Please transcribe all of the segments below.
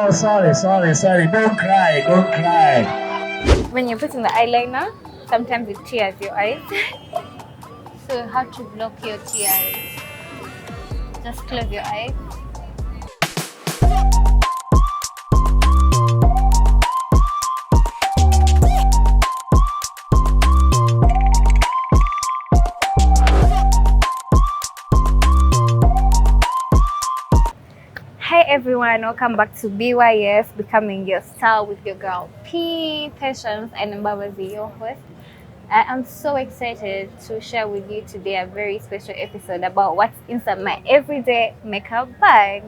Oh, sorry. Don't cry. When you're putting the eyeliner, sometimes it tears your eyes. So how to block your tears? Just close your eyes. Hi everyone, welcome back to BYS, Becoming Your Style with your girl P, Patience, and Mbabazi, your host. I am so excited to share with you today a very special episode about what's inside my everyday makeup bag.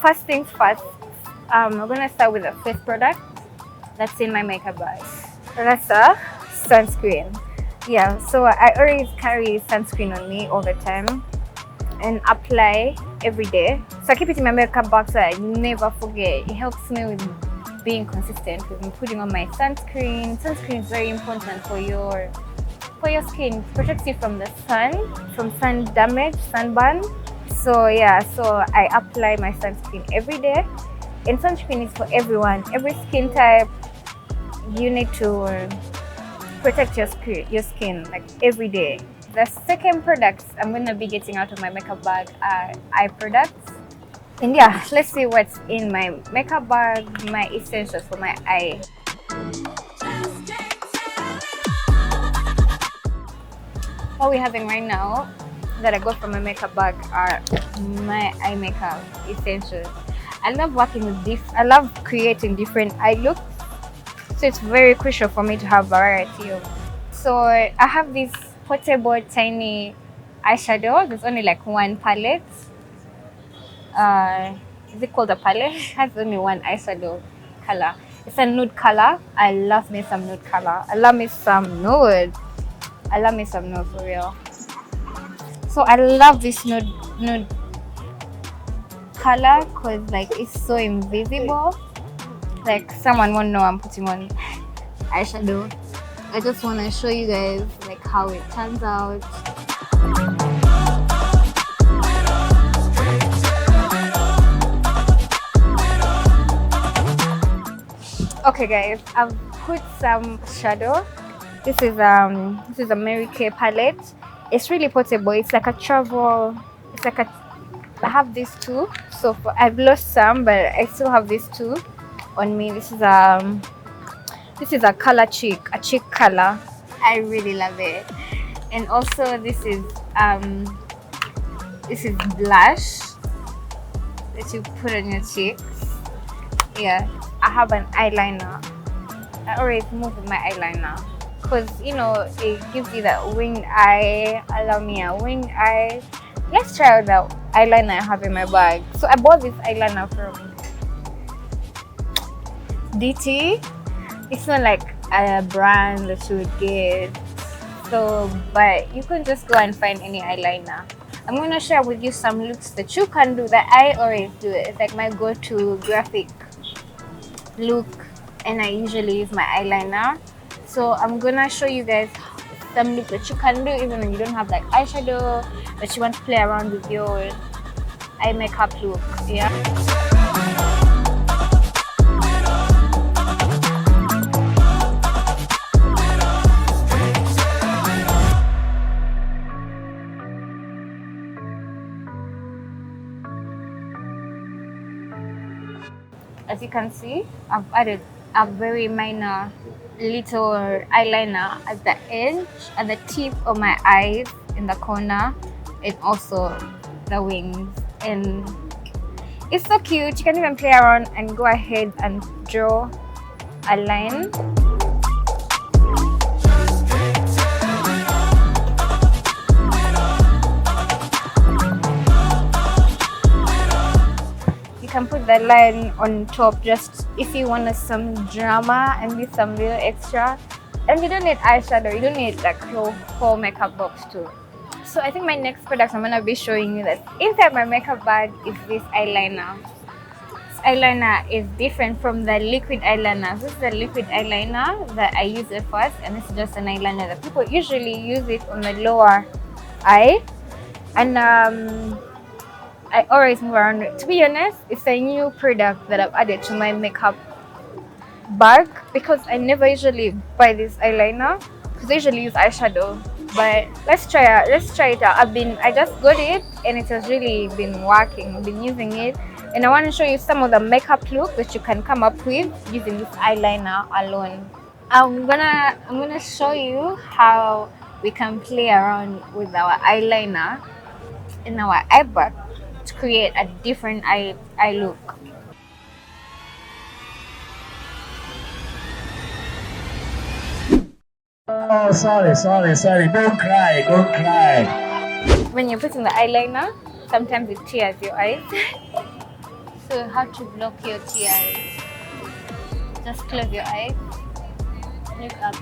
First things first, we're gonna start with the first product that's in my makeup bag. That's a sunscreen. Yeah, so I always carry sunscreen on me all the time and apply every day. So I keep it in my makeup bag so I never forget. It helps me with being consistent with putting on my sunscreen. Sunscreen is very important for your skin. It protects you from the sun, from sun damage, sunburn. So yeah, so I apply my sunscreen every day. And sunscreen is for everyone, every skin type. You need to protect your skin like every day. The second products I'm gonna be getting out of my makeup bag are eye products. And yeah, let's see what's in my makeup bag, my essentials for my eye. What we're having right now that I got from my makeup bag are my eye makeup essentials. I love working with I love creating different eye looks, so it's very crucial for me to have variety of. So I have this portable tiny eyeshadow. There's only like one palette. Is it called a palette? It has only one eyeshadow color. It's a nude color. I love me some nude color. I love me some nude for real. So I love this nude color because like it's so invisible. Like someone won't know I'm putting on eyeshadow. I just want to show you guys like how it turns out. Okay guys, I've put some shadow. This is a Mary Kay palette. It's really portable. It's like a travel. It's like I have these two. So I've lost some, but I still have these two on me. This is a color cheek color. I really love it. And also this is blush that you put on your cheeks. Yeah, I have an eyeliner. I always move with my eyeliner because you know it gives you that winged eye. Allow me a winged eye. Let's try out the eyeliner I have in my bag. So I bought this eyeliner from DT. It's not like a brand that you would get. So, but you can just go and find any eyeliner. I'm gonna share with you some looks that you can do that I always do. It's like my go-to graphic look, and I usually use my eyeliner. So I'm gonna show you guys some looks that you can do even when you don't have like eyeshadow, but you want to play around with your eye makeup look. Yeah. As you can see, I've added a very minor little eyeliner at the edge, at the tip of my eyes, in the corner, and also the wings. And it's so cute. You can even play around and go ahead and draw a line. You can put the line on top just if you want some drama and with some real extra. And you don't need eyeshadow, you don't need like your whole makeup box too. So I think my next product I'm gonna be showing you that inside my makeup bag is this eyeliner. eyeliner is different from the liquid eyeliner. This is the liquid eyeliner that I use at first, and this is just an eyeliner that people usually use it on the lower eye. And I always move around it. To be honest, it's a new product that I've added to my makeup bag because I never usually buy this eyeliner because I usually use eyeshadow. But let's try it out. I just got it and it has really been working. I've been using it, and I want to show you some of the makeup look that you can come up with using this eyeliner alone. I'm gonna show you how we can play around with our eyeliner in our eye bag to create a different eye look. Oh, sorry. Don't cry. When you're putting the eyeliner, sometimes it tears your eyes. So how to block your tears? Just close your eyes. Look up.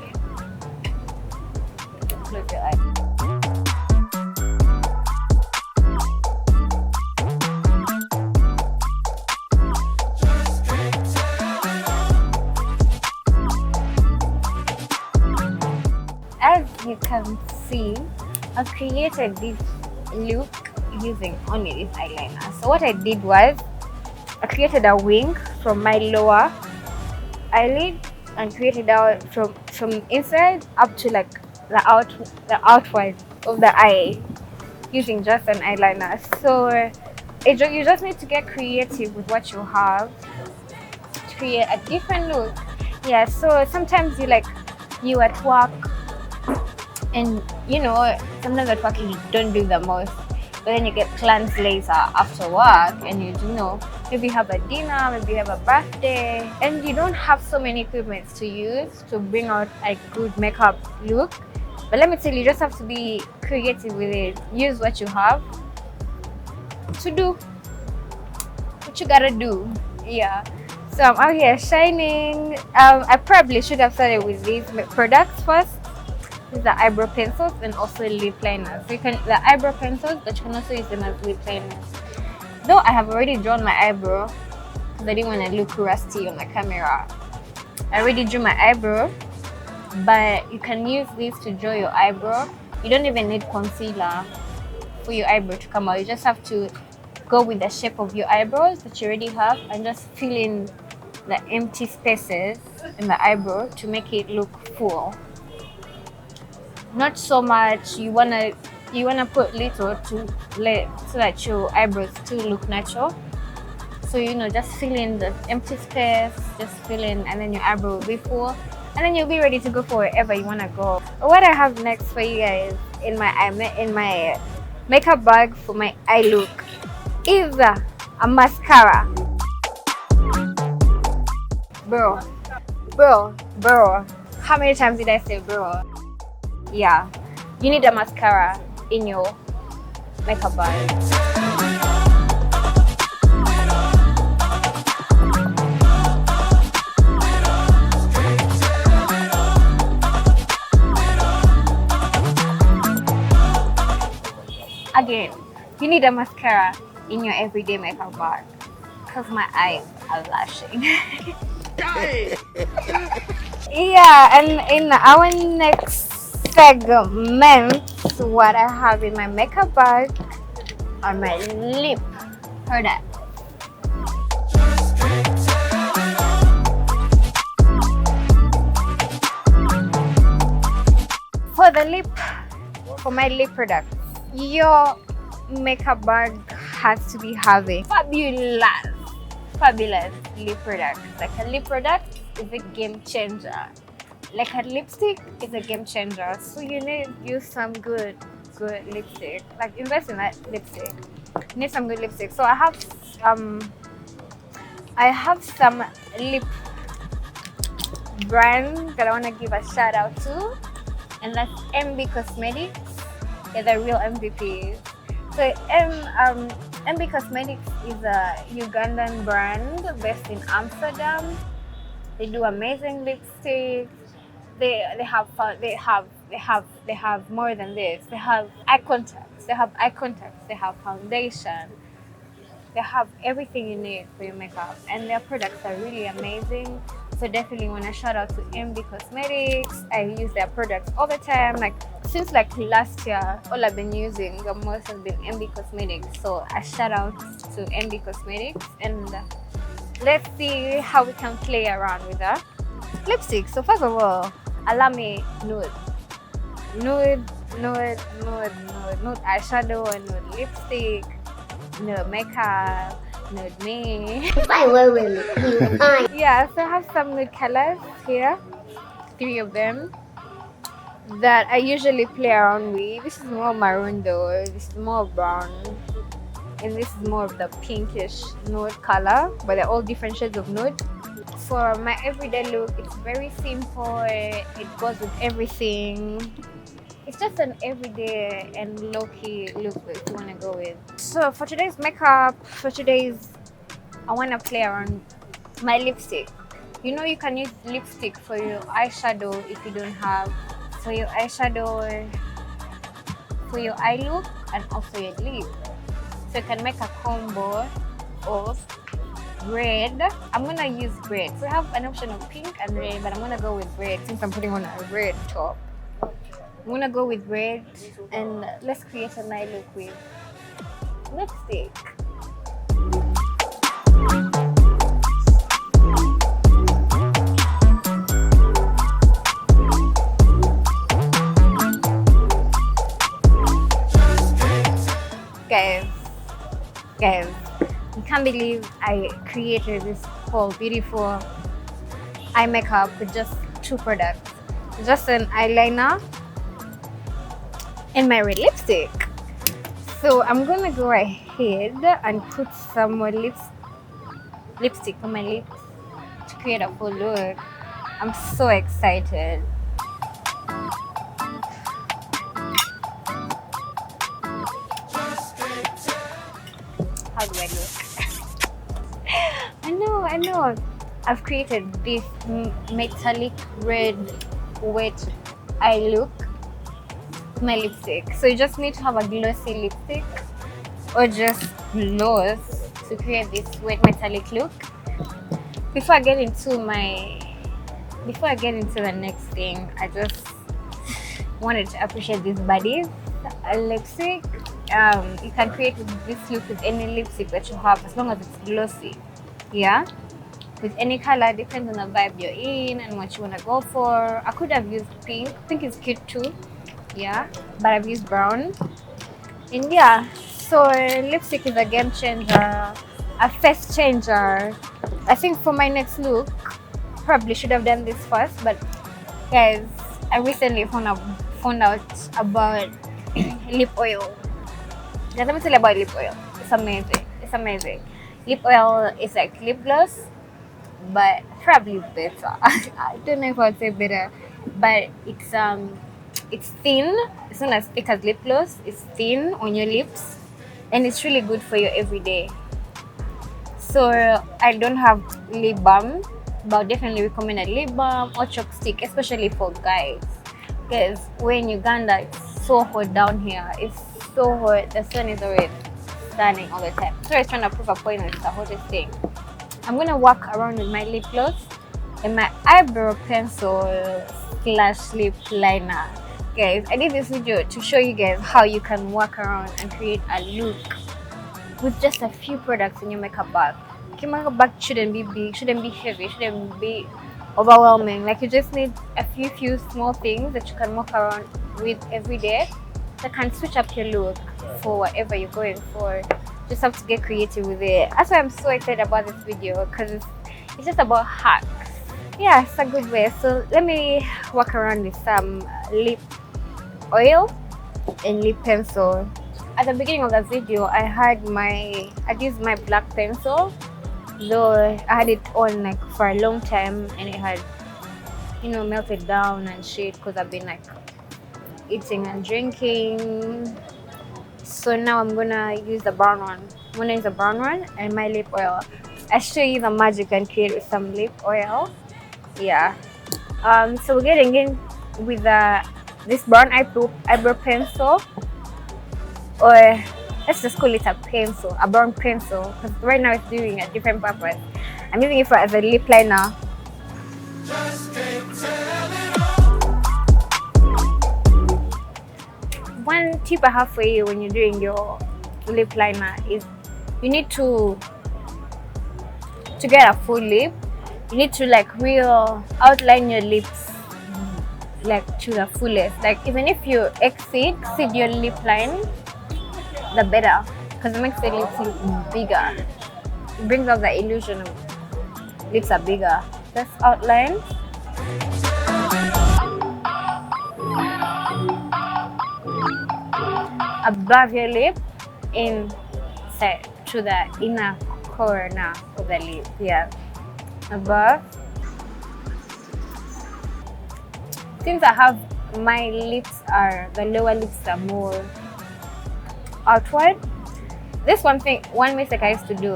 Close your eyes. As you can see, I've created this look using only this eyeliner. So what I did was I created a wing from my lower eyelid and created out from inside up to like the outward of the eye using just an eyeliner. So you just need to get creative with what you have to create a different look. Yeah, so sometimes you at work, and sometimes at work you don't do the most, but then you get plans later after work, and maybe you have a dinner, maybe you have a birthday, and you don't have so many equipment to use to bring out a good makeup look. But let me tell you, just have to be creative with it. Use what you have to do what you gotta do. Yeah. So I'm out here shining. I probably should have started with these products first. These are eyebrow pencils and also lip liners. So the eyebrow pencils, but you can also use them as lip liners. Though I have already drawn my eyebrow because I didn't want to look rusty on the camera. I already drew my eyebrow, but you can use these to draw your eyebrow. You don't even need concealer for your eyebrow to come out. You just have to go with the shape of your eyebrows that you already have and just fill in the empty spaces in the eyebrow to make it look full. Not so much. You wanna put little so that your eyebrows still look natural. So just fill in the empty space, just fill in, and then your eyebrow will be full, and then you'll be ready to go for wherever you wanna go. What I have next for you guys in my makeup bag for my eye look is a mascara. Bro. How many times did I say bro? Yeah, you need a mascara in your makeup bag. Again, you need a mascara in your everyday makeup bag because my eyes are lashing. Yeah, and in our next segment, what I have in my makeup bag are my lip products. For my lip products, your makeup bag has to be having fabulous lip products. Like a lip product is a game changer. Like a lipstick is a game changer. So you need to use some good lipstick. Like invest in that lipstick. You need some good lipstick. So I have some lip brands that I want to give a shout out to, and that's MB Cosmetics. They're the real MVPs. So MB Cosmetics is a Ugandan brand based in Amsterdam. They do amazing lipsticks. They have more than this. They have eye contacts. They have foundation. They have everything you need for your makeup, and their products are really amazing. So definitely want to shout out to MB Cosmetics. I use their products all the time. Like since like last year, all I've been using the most has been MB Cosmetics. So I shout out to MB Cosmetics, and let's see how we can play around with that lipstick. So first of all, allow me nude, nude, nude, nude, nude, nude eyeshadow, nude lipstick, nude makeup, nude me. If I were with you, Yeah, so I have some nude colors here, 3 of them that I usually play around with. This is more maroon though. This is more brown, and this is more of the pinkish nude color, but they're all different shades of nude. For my everyday look, it's very simple. It goes with everything. It's just an everyday and low-key look that you want to go with. So for today's makeup, I want to play around my lipstick. You know, you can use lipstick for your eyeshadow if you don't have, for your eyeshadow, for your eye look, and also your lip. So you can make a combo of red. I'm gonna use red. So I have an option of pink and red, but I'm gonna go with red since I'm putting on a red top. I'm gonna go with red, and let's create an eye look with lipstick. Guys, I can't believe I created this whole beautiful eye makeup with just 2 products. Just an eyeliner and my red lipstick. So I'm gonna go ahead and put some more lipstick on my lips to create a full look. I'm so excited. How do I look? I know. I've created this metallic red wet eye look with my lipstick. So you just need to have a glossy lipstick or just gloss to create this wet metallic look. Before I get into the next thing, I just wanted to appreciate these bodies. A lipstick. You can create this look with any lipstick that you have as long as it's glossy. Yeah, with any color, depends on the vibe you're in and what you want to go for. I could have used pink. Pink is cute too. Yeah, but I've used brown. And yeah, so lipstick is a game changer, a face changer. I think for my next look, probably should have done this first, but guys, I recently found out about lip oil. Let me tell you about lip oil. It's amazing. Lip oil is like lip gloss, but probably better. I don't know if I'd say better, but it's thin. It's not as thick as lip gloss. It's thin on your lips, and it's really good for your everyday. So I don't have lip balm, but I'll definitely recommend a lip balm or chopstick, especially for guys, because we're in Uganda. It's so hot down here. It's so hot. The sun is already standing all the time. So I was trying to prove a point that it's the hottest thing. I'm gonna walk around with my lip gloss and my eyebrow pencil / lip liner. Guys, I did this video to show you guys how you can walk around and create a look with just a few products in your makeup bag. Your makeup bag shouldn't be big, shouldn't be heavy, shouldn't be overwhelming. Like, you just need a few small things that you can walk around with every day that can switch up your look for whatever you're going for. Just have to get creative with it. That's why I'm so excited about this video, because it's just about hacks. Yeah, it's a good way. So let me walk around with some lip oil and lip pencil. At the beginning of the video, I'd used my black pencil, though I had it on like for a long time and it had, melted down and shit, because I've been like eating and drinking. So now I'm gonna use the brown one. I'm gonna use the brown one and my lip oil. I show you the magic I can create with some lip oil. Yeah. So we're getting in with this brown eyebrow pencil, or let's just call it a pencil, a brown pencil, because right now it's doing a different purpose. I'm using it as a lip liner. One tip I have for you when you're doing your lip liner is you need to get a full lip. You need to like real outline your lips like to the fullest. Like even if you exceed your lip line, the better, because it makes the lips look bigger. It brings out the illusion of lips are bigger. Just outline. Above your lip, inside to the inner corner of the lip. Yeah, above. Since I have my lips are the lower lips are more outward. This one mistake I used to do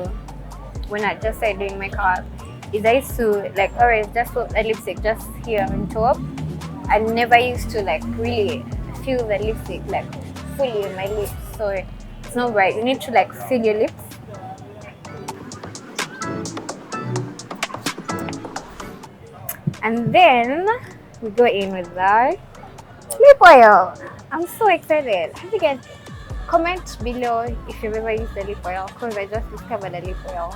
when I just started doing makeup is I used to like always just put the lipstick just here on top. I never used to like really feel the lipstick like fully on my lips, so it's not right. You need to like seal your lips. And then we go in with the lip oil. I'm so excited. Have you guys comment below if you've ever used the lip oil, because I just discovered the lip oil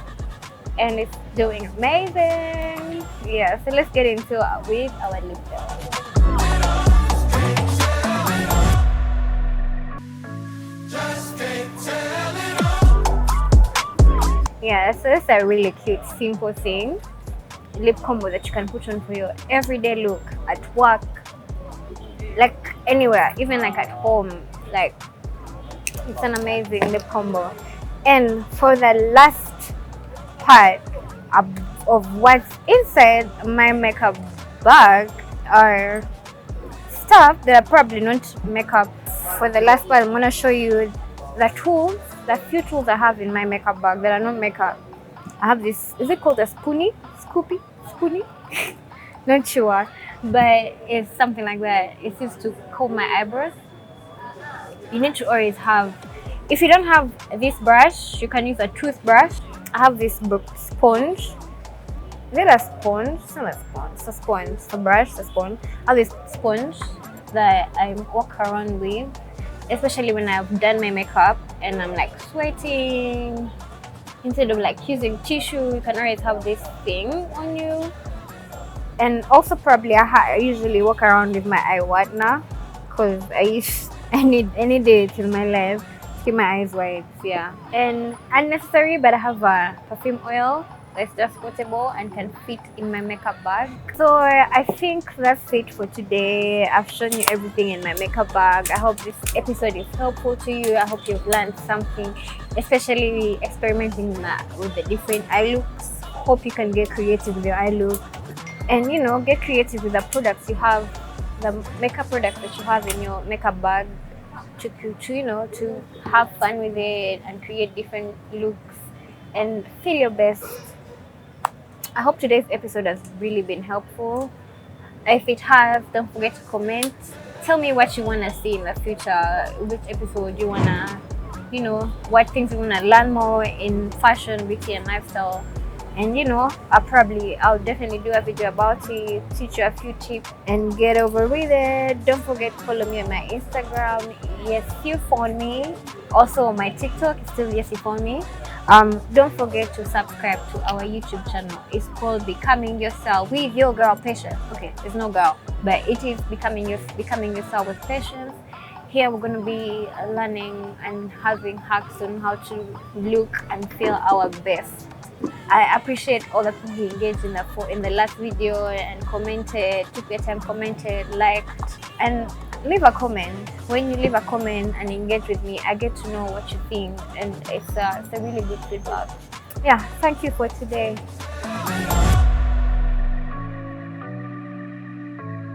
and it's doing amazing. Yeah, so let's get into it with our lip oil. Yeah, so it's a really cute, simple thing. Lip combo that you can put on for your everyday look at work, like anywhere, even like at home. Like it's an amazing lip combo. And for the last part of what's inside my makeup bag are stuff that are probably not makeup. For the last part, I'm gonna show you the few tools I have in my makeup bag that are not makeup. I have this, is it called a spoonie? Not sure, but it's something like that. It's used to comb my eyebrows. You need to always have, if you don't have this brush, you can use a toothbrush. I have this sponge. Is it a sponge? It's not a sponge, it's a sponge. It's a brush, it's a sponge. I have this sponge that I walk around with, especially when I've done my makeup and I'm like sweating. Instead of like using tissue, you can always have this thing on you. And also probably I usually walk around with my eye whitener, because I need any day in my life to keep my eyes white. Yeah, and unnecessary, but I have a perfume oil that's just portable and can fit in my makeup bag. So I think that's it for today. I've shown you everything in my makeup bag. I hope this episode is helpful to you. I hope you've learned something, especially experimenting with the different eye looks. Hope you can get creative with your eye look, and you know, get creative with the products you have, the makeup products that you have in your makeup bag, to you know, to have fun with it and create different looks and feel your best. I hope today's episode has really been helpful. If it has, don't forget to comment. Tell me what you want to see in the future. Which episode you want to, you know, what things you want to learn more in fashion, beauty and lifestyle. And you know, I'll definitely do a video about it, teach you a few tips and get over with it. Don't forget to follow me on my Instagram, yes you found me. Also my TikTok is still yes you found me. Don't forget to subscribe to our YouTube channel. It's called Becoming Yourself with your girl Patience. Okay, there's no girl, but it is Becoming Yourself with Patience. Here we're going to be learning and having hacks on how to look and feel our best. I appreciate all the people who engaged in the last video and commented, took their time, commented, liked, and leave a comment. When you leave a comment and engage with me, I get to know what you think, and it's a really good feedback. Yeah, thank you for today.